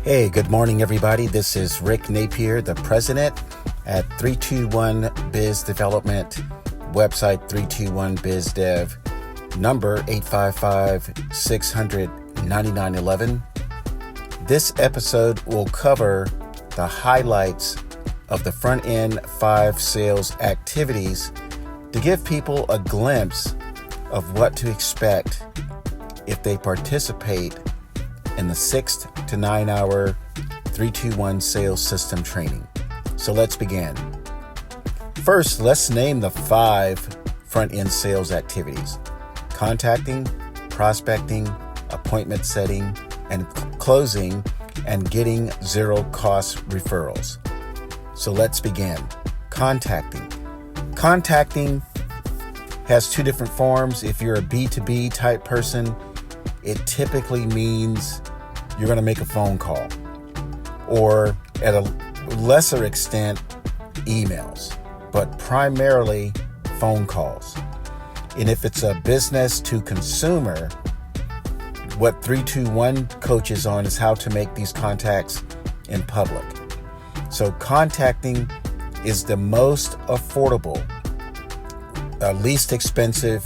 Hey, good morning, everybody. This is Rick Napier, the president at 321 Biz Development, website 321 Biz Dev, number 855-600-9911. This episode will cover the highlights of the front-end 5 sales activities to give people a glimpse of what to expect if they participate in the 6 to 9 hour 321 sales system training. So let's begin. First, let's name the 5 front-end sales activities: contacting, prospecting, appointment setting, and closing, and getting zero-cost referrals. So let's begin. Contacting. Contacting has 2 different forms. If you're a B2B type person, it typically means you're going to make a phone call, or at a lesser extent, emails, but primarily phone calls. And if it's a business to consumer, what 321 coaches on is how to make these contacts in public. So contacting is the most affordable, least expensive,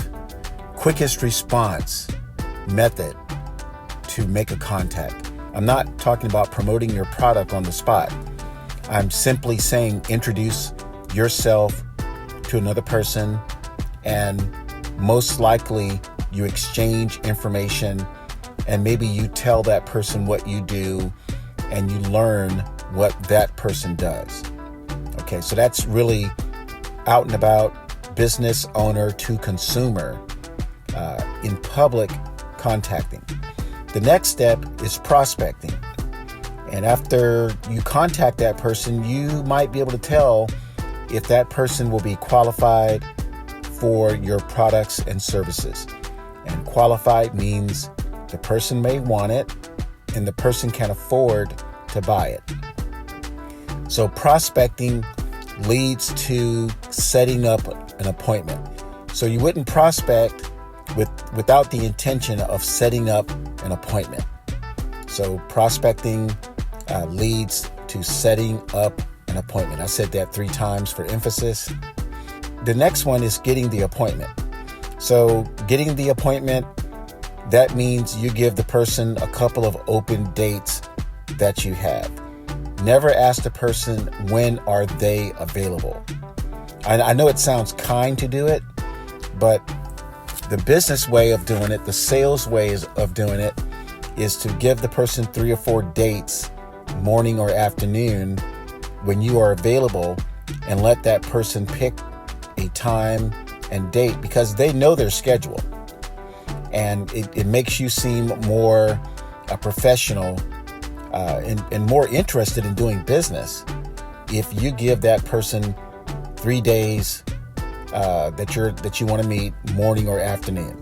quickest response method to make a contact. I'm not talking about promoting your product on the spot. I'm simply saying introduce yourself to another person, and most likely you exchange information, and maybe you tell that person what you do and you learn what that person does. Okay, so that's really out and about, business owner to consumer, in public contacting. The next step is prospecting. And after you contact that person, you might be able to tell if that person will be qualified for your products and services. And qualified means the person may want it and the person can afford to buy it. So prospecting leads to setting up an appointment. So you wouldn't prospect without the intention of setting up an appointment. So prospecting leads to setting up an appointment. I said that 3 times for emphasis. The next one is getting the appointment. So getting the appointment, that means you give the person a couple of open dates that you have. Never ask the person when are they available. I know it sounds kind to do it, but the business way of doing it, the sales ways of doing it, is to give the person 3 or 4 dates, morning or afternoon, when you are available, and let that person pick a time and date, because they know their schedule. And it makes you seem more professional and more interested in doing business if you give that person 3 days that you want to meet, morning or afternoon.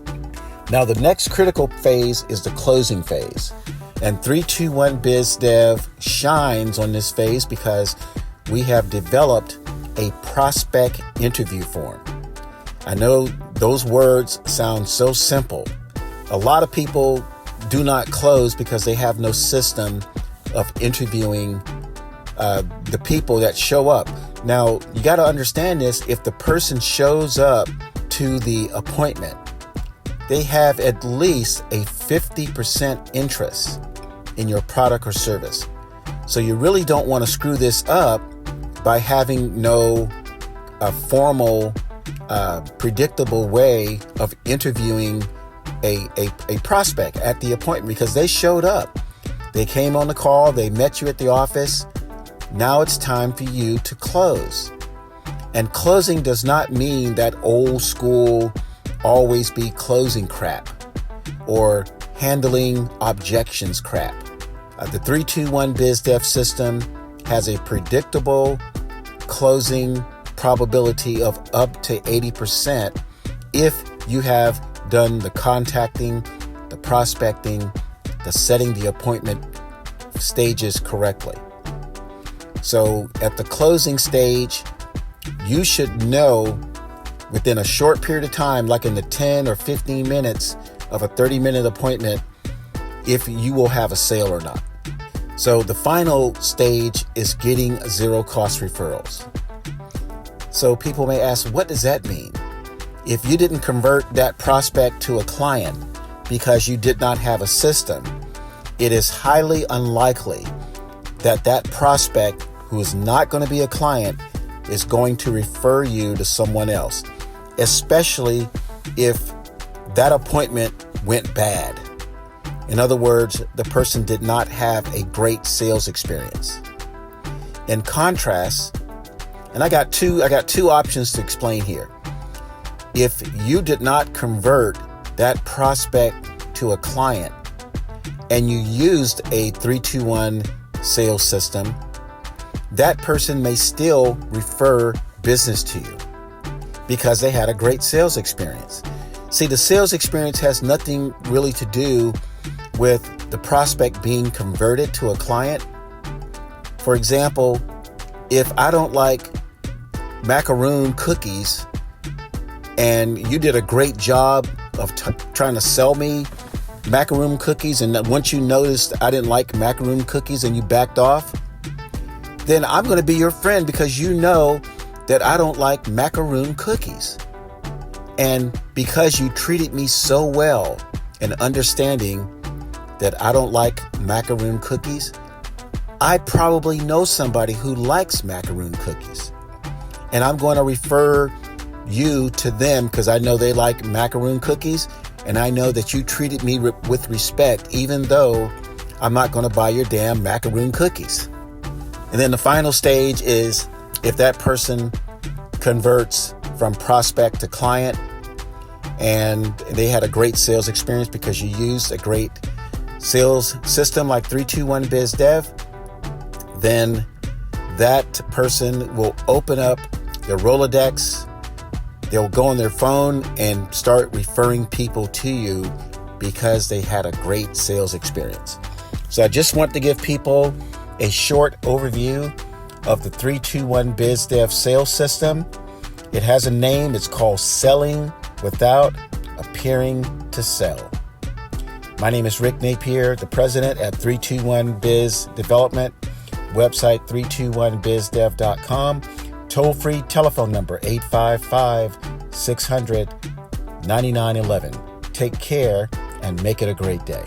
Now, the next critical phase is the closing phase. And 321 Biz Dev shines on this phase because we have developed a prospect interview form. I know those words sound so simple. A lot of people do not close because they have no system of interviewing the people that show up. Now, you got to understand this. If the person shows up to the appointment, they have at least a 50% interest in your product or service. So you really don't want to screw this up by having no formal, predictable way of interviewing a prospect at the appointment, because they showed up. They came on the call. They met you at the office. Now it's time for you to close. And closing does not mean that old school, always be closing crap or handling objections crap. The 321 Biz Dev system has a predictable closing probability of up to 80% if you have done the contacting, the prospecting, the setting the appointment stages correctly. So at the closing stage, you should know within a short period of time, like in the 10 or 15 minutes of a 30-minute appointment, if you will have a sale or not. So the final stage is getting zero cost referrals. So people may ask, what does that mean? If you didn't convert that prospect to a client because you did not have a system, it is highly unlikely that that prospect who is not going to be a client is going to refer you to someone else, especially if that appointment went bad. In other words, the person did not have a great sales experience. In contrast, and I got two options to explain here. If you did not convert that prospect to a client and you used a 3-2-1 sales system, that person may still refer business to you because they had a great sales experience. See, the sales experience has nothing really to do with the prospect being converted to a client. For example, if I don't like macaroon cookies and you did a great job of trying to sell me macaroon cookies, and once you noticed I didn't like macaroon cookies and you backed off, then I'm going to be your friend because you know that I don't like macaroon cookies. And because you treated me so well in understanding that I don't like macaroon cookies, I probably know somebody who likes macaroon cookies. And I'm going to refer you to them because I know they like macaroon cookies, and I know that you treated me with respect, even though I'm not going to buy your damn macaroon cookies. And then the final stage is if that person converts from prospect to client and they had a great sales experience because you used a great sales system like 3-2-1 Biz Dev, then that person will open up their Rolodex. They'll go on their phone and start referring people to you because they had a great sales experience. So I just want to give people a short overview of the 3-2-1 Biz Dev sales system. It has a name. It's called Selling Without Appearing to Sell. My name is Rick Napier, the president at 3-2-1 Biz Development, website 321bizdev.com, toll-free telephone number 855-600-9911. Take care and make it a great day.